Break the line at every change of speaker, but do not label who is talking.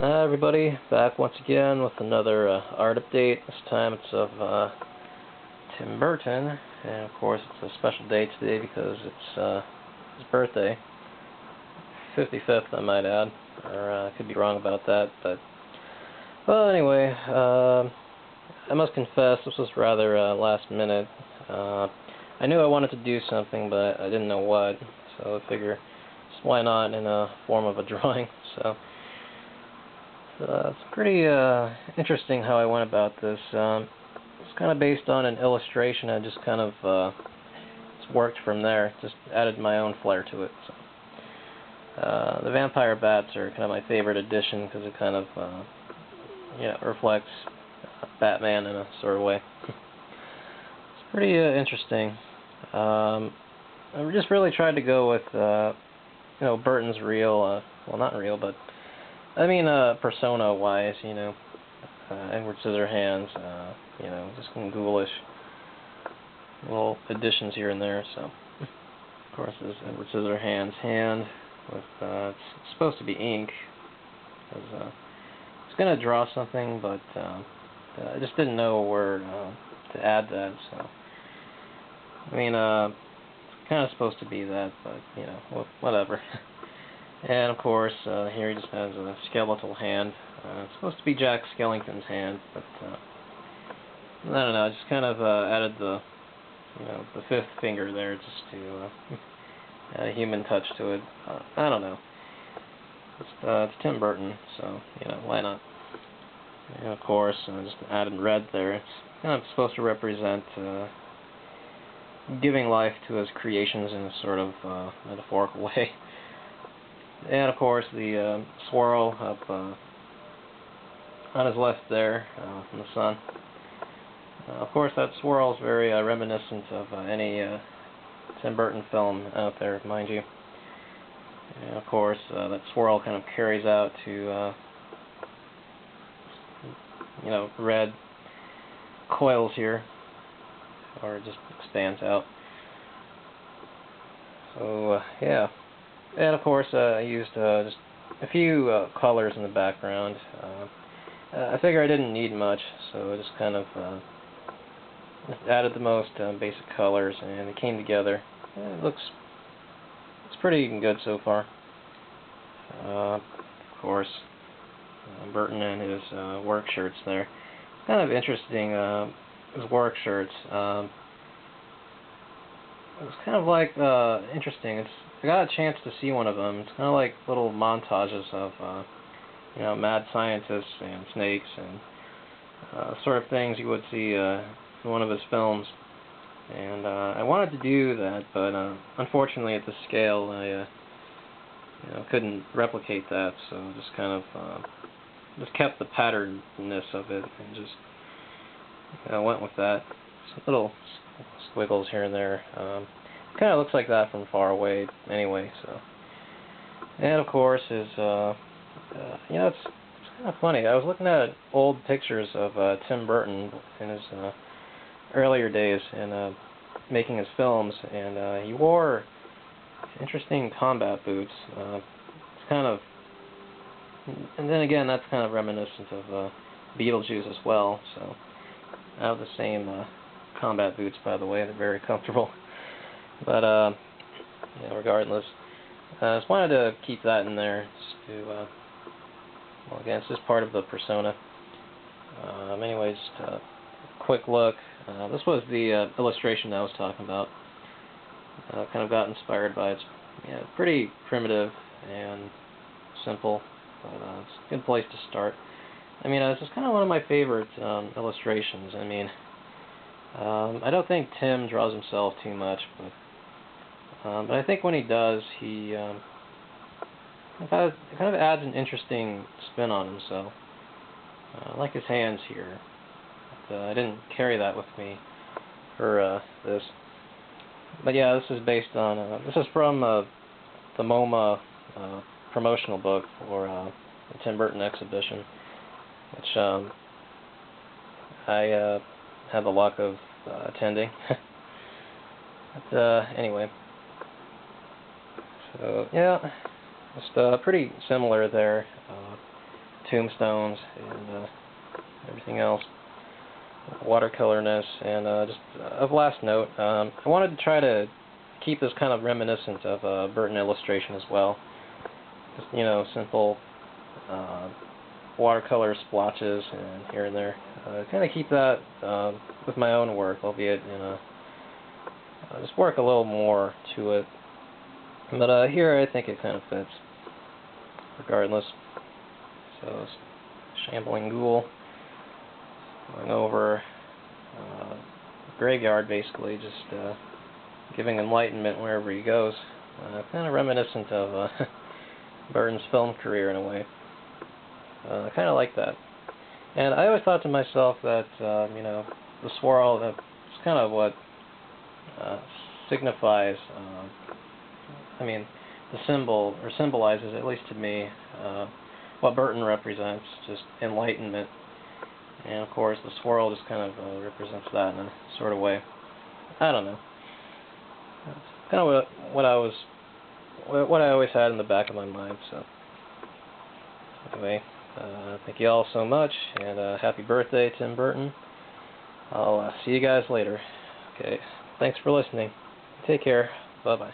Hi everybody, back once again with another art update. This time it's of Tim Burton, and of course it's a special day today because it's his birthday. 55th, I might add, or I could be wrong about that, but well, anyway, I must confess this was rather last minute. I knew I wanted to do something, but I didn't know what, so I figure just why not in a form of a drawing. So it's pretty interesting how I went about this. It's kind of based on an illustration. I just kind of it's worked from there. Just added my own flair to it. So, the vampire bats are kind of my favorite addition because it kind of reflects Batman in a sort of way. It's pretty interesting. I just really tried to go with Burton's real, well, not real, but I mean, persona-wise, Edward Scissorhands, just some ghoulish little additions here and there. So, of course, this is Edward Scissorhands' hand with, it's supposed to be ink. I was going to draw something, but I just didn't know where to add that. So, I mean, it's kind of supposed to be that, but, whatever. And of course, here he just has a skeletal hand. It's supposed to be Jack Skellington's hand, but I don't know. I just kind of added the fifth finger there just to add a human touch to it. I don't know. It's Tim Burton, so why not? And of course, just added red there. It's kind of supposed to represent giving life to his creations in a sort of metaphorical way. And of course the swirl up on his left there in the sun. Of course that swirl is very reminiscent of any Tim Burton film out there, mind you. And of course that swirl kind of carries out to red coils here, or it just expands out. So yeah. And of course, I used just a few colors in the background. I figure I didn't need much, so I just kind of added the most basic colors, and it came together. It's pretty good so far. Of course, Burton and his work shirts there. Kind of interesting, his work shirts. It's kind of like interesting. I got a chance to see one of them. It's kind of like little montages of mad scientists and snakes and sort of things you would see in one of his films. And I wanted to do that, but unfortunately at the scale I couldn't replicate that. So just kind of just kept the patternedness of it and just went with that. Some little squiggles here and there. Kind of looks like that from far away anyway. So, and of course is it's kind of funny. I was looking at old pictures of Tim Burton in his earlier days in making his films, and he wore interesting combat boots. It's kind of, and then again that's kind of reminiscent of Beetlejuice as well. So I have the same combat boots, by the way. They're very comfortable. But regardless, I just wanted to keep that in there just to, well, again, it's just part of the persona. Anyways, quick look. This was the illustration I was talking about. Kind of got inspired by it. It's pretty primitive and simple, but it's a good place to start. I mean, this is kind of one of my favorite illustrations. I mean, I don't think Tim draws himself too much, but I think when he does, he kind of adds an interesting spin on himself. I like his hands here. But, I didn't carry that with me for this. But yeah, this is based on, this is from the MoMA promotional book for the Tim Burton exhibition, which I had the luck of attending. But anyway. So yeah, just pretty similar there tombstones and everything else, watercolorness. And just of last note, I wanted to try to keep this kind of reminiscent of a Burton illustration as well. Just, you know, simple watercolor splotches and here and there. Kind of keep that with my own work, albeit just work a little more to it. But here I think it kind of fits, regardless. So, shambling ghoul going over a graveyard, basically, just giving enlightenment wherever he goes. Kind of reminiscent of Burton's film career in a way. I kind of like that. And I always thought to myself that, you know, the swirl, that's kind of what signifies, I mean, the symbol, or symbolizes, at least to me, what Burton represents, just enlightenment. And of course, the swirl just kind of represents that in a sort of way. I don't know. That's kind of what I always had in the back of my mind. So anyway, thank you all so much, and happy birthday, Tim Burton. I'll see you guys later. Okay, thanks for listening. Take care. Bye-bye.